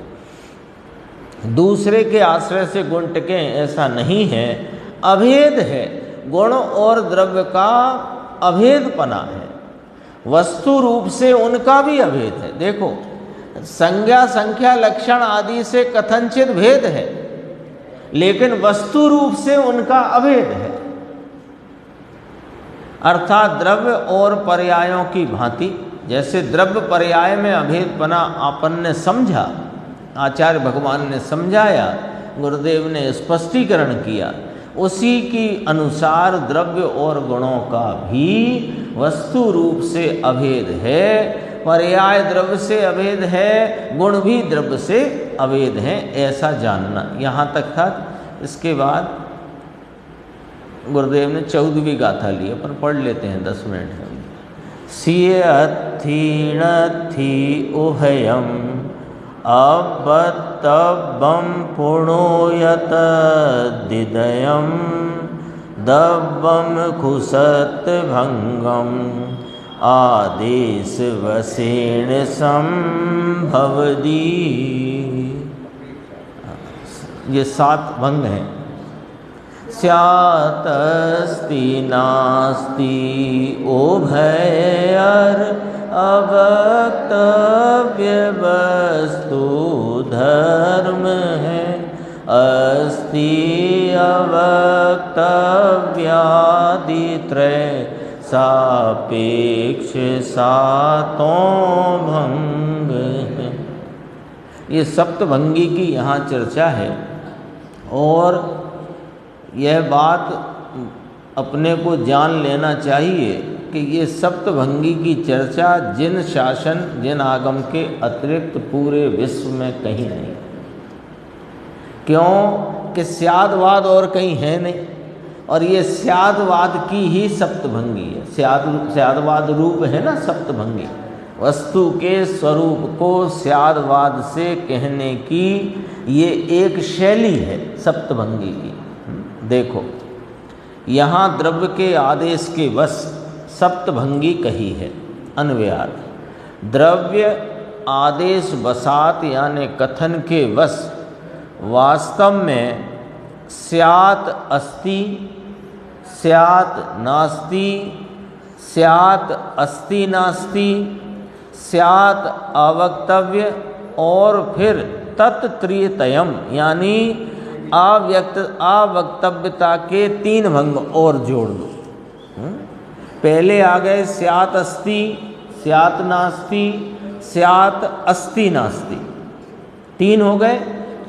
दूसरे के आश्रय से गुण टिके ऐसा नहीं है, अभेद है। गुण और द्रव्य का अभेदपना है, वस्तु रूप से उनका भी अभेद है। देखो, संज्ञा संख्या लक्षण आदि से कथनचित भेद है, लेकिन वस्तु रूप से उनका अभेद है। अर्थात द्रव्य और पर्यायों की भांति, जैसे द्रव्य पर्याय में अभेदपना आपन ने समझा, आचार्य भगवान ने समझाया, गुरुदेव ने स्पष्टीकरण किया, उसी की अनुसार द्रव्य और गुणों का भी वस्तु रूप से अभेद है। पर्याय द्रव्य से अभेद है, गुण भी द्रव्य से अभेद है, ऐसा जानना। यहाँ तक था। इसके बाद गुरुदेव ने 14वीं गाथा ली, पर पढ़ लेते हैं 10 मिनट में। सिय अथीण थी उभयम अबतब्बम पुणोयत दिदयम दब्बम खुसत भंगम आदेश वसेण संभवदी। ये 7 भंग हैं। स्यातस्ति नास्ति उभयर अवक्तव्य वस्तु धर्म है, अस्ति अवक्तव्यादित्रय सापेक्ष 7 भंग है। ये सप्तभंगी की यहाँ चर्चा है और यह बात अपने को जान लेना चाहिए कि ये सप्तभंगी की चर्चा जिन शासन, जिन आगम के अतिरिक्त पूरे विश्व में कहीं नहीं। क्यों कि स्यादवाद और कहीं है नहीं, और ये स्यादवाद की ही सप्तभंगी है। स्यादवाद रूप है ना सप्तभंगी, वस्तु के स्वरूप को स्यादवाद से कहने की ये एक शैली है सप्तभंगी की। देखो, यहाँ द्रव्य के आदेश के वश सप्तभंगी कही है। अन्वयार्थ, द्रव्य आदेश वसात यानी कथन के वश वास्तव में स्यात् अस्ति, स्यात् नास्ति, स्यात् अस्ति नास्ति, स्यात् अवक्तव्य और फिर तत्त्रियतयम् यानी अवक्तव्यता के 3 भंग और जोड़ दो। पहले आ गए स्यात् अस्ति, स्यात् नास्ति, स्यात् अस्ति नास्ति, 3 हो गए।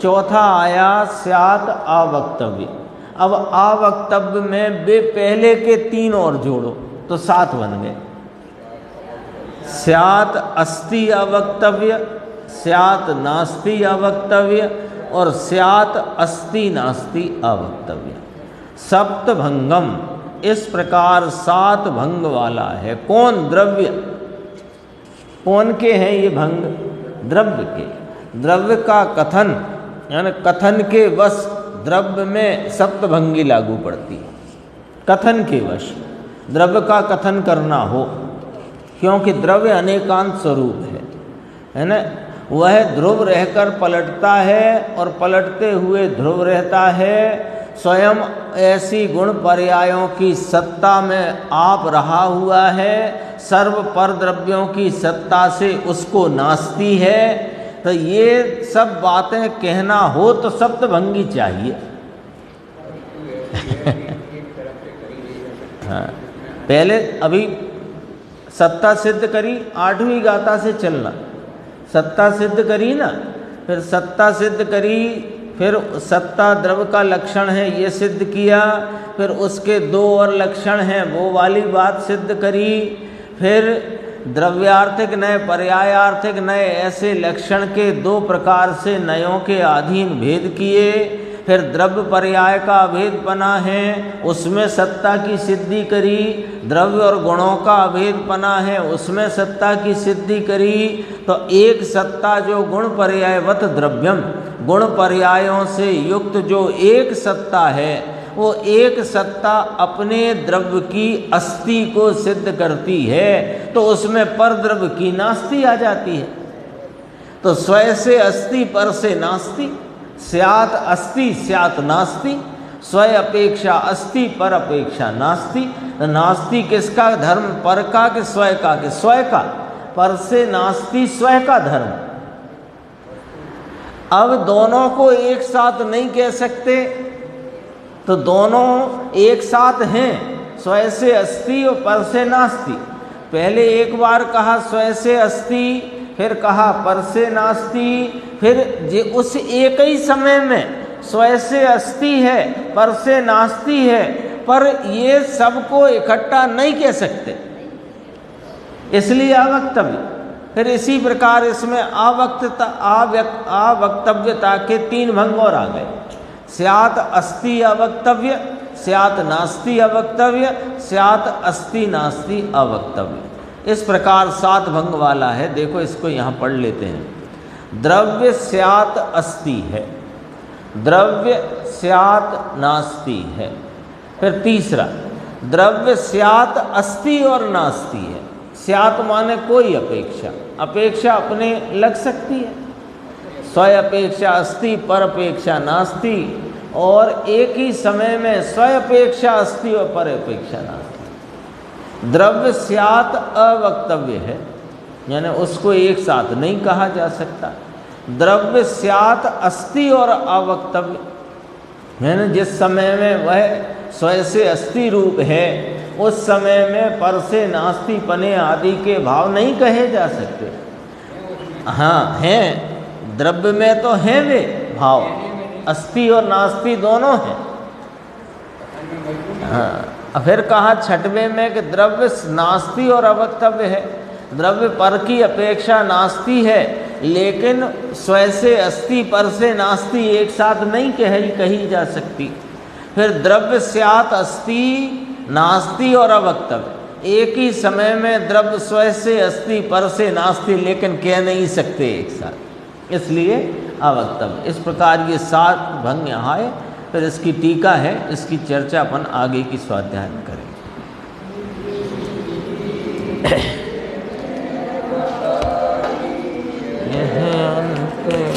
चौथा आया स्यात् अवक्तव्य। अब अवक्तव्य में वे पहले के 3 और जोड़ो तो 7 बन गए। स्यात् अस्ति अवक्तव्य, स्यात् नास्ति अवक्तव्य और स्यात् अस्ति नास्ति अवक्तव्य। सप्तभंगम इस प्रकार 7 भंग वाला है। कौन? द्रव्य। कौन के हैं ये भंग? द्रव्य के। द्रव्य का कथन यानी कथन के वश द्रव्य में सप्तभंगी लागू पड़ती है। कथन के वश द्रव्य का कथन करना हो क्योंकि द्रव्य अनेकांत स्वरूप है ना। वह ध्रुव रहकर पलटता है और पलटते हुए ध्रुव रहता है। स्वयं ऐसी गुण पर्यायों की सत्ता में आप रहा हुआ है, सर्व पर द्रव्यों की सत्ता से उसको नास्ती है। तो ये सब बातें कहना हो तो सप्तभंगी चाहिए। हाँ, पहले अभी सत्ता सिद्ध करी, 8वीं गाथा से चलना। सत्ता सिद्ध करी ना, फिर सत्ता सिद्ध करी, फिर सत्ता द्रव्य का लक्षण है ये सिद्ध किया, फिर उसके 2 और लक्षण हैं वो वाली बात सिद्ध करी, फिर द्रव्यार्थिक नय पर्यायार्थिक नय ऐसे लक्षण के 2 प्रकार से नयों के अधीन भेद किए। फिर द्रव्य पर्याय का अभेदपना है उसमें सत्ता की सिद्धि करी, द्रव्य और गुणों का अभेदपना है उसमें सत्ता की सिद्धि करी। तो एक सत्ता जो गुण पर्यायवत द्रव्यम, गुण पर्यायों से युक्त जो एक सत्ता है, वो एक सत्ता अपने द्रव्य की अस्थि को सिद्ध करती है, तो उसमें पर द्रव्य की नास्ति आ जाती है। तो स्वय से अस्थि पर से नास्ति, स्यात् अस्ति स्यात् नास्ति, स्वय अपेक्षा अस्ति पर अपेक्षा नास्ति। तो नास्ति किसका धर्म, पर का कि स्वय का, कि स्वय का, पर से नास्ति स्वय का धर्म। अब दोनों को एक साथ नहीं कह सकते, तो दोनों एक साथ हैं, स्वय से अस्ति और पर से नास्ति। पहले एक बार कहा स्वय से अस्ति, फिर कहा पर से नास्ति, फिर उस एक ही समय में स्वय से अस्ति है पर से नास्ति है, पर ये सबको इकट्ठा नहीं कह सकते, इसलिए अवक्तव्य। फिर इसी प्रकार इसमें अवक्तव्यता के 3 भंग और आ गए। स्यात् अस्ति अवक्तव्य, स्यात् नास्ति अवक्तव्य, स्यात् अस्ति नास्ति अवक्तव्य। इस प्रकार 7 भंग वाला है। देखो इसको यहाँ पढ़ लेते हैं। द्रव्य स्यात् अस्ति है, द्रव्य स्यात् नास्ति है। फिर तीसरा, द्रव्य स्यात् अस्ति और नास्ति है। स्यात् माने कोई अपेक्षा, अपेक्षा अपने लग सकती है, स्वय अपेक्षा अस्ति पर अपेक्षा नास्ति, और एक ही समय में स्वय अपेक्षा अस्ति और पर अपेक्षा नास्ति। द्रव्य स्यात् अवक्तव्य है, यानी उसको एक साथ नहीं कहा जा सकता। द्रव्य स्यात् अस्ति और अवक्तव्य, यानी जिस समय में वह स्वय से अस्ति रूप है उस समय में पर से नास्ति पने आदि के भाव नहीं कहे जा सकते। हाँ हैं, द्रव्य में तो हैं वे भाव, अस्ति और नास्ति दोनों हैं। हाँ, फिर कहा 6वें में कि द्रव्य नास्ति और अवक्तव्य है। द्रव्य पर की अपेक्षा नास्ति है, लेकिन स्वय से अस्ति पर से नास्ति एक साथ नहीं कही जा सकती। फिर द्रव्य स्यात् अस्ति नास्ति और अवक्तव्य, एक ही समय में द्रव्य स्वय से अस्ति पर से नास्ति लेकिन कह नहीं सकते एक साथ, इसलिए अवक्तव्य। इस प्रकार ये 7 भंग यहाँ है। फिर इसकी टीका है, इसकी चर्चा अपन आगे की स्वाध्याय में करेंगे। यह अंत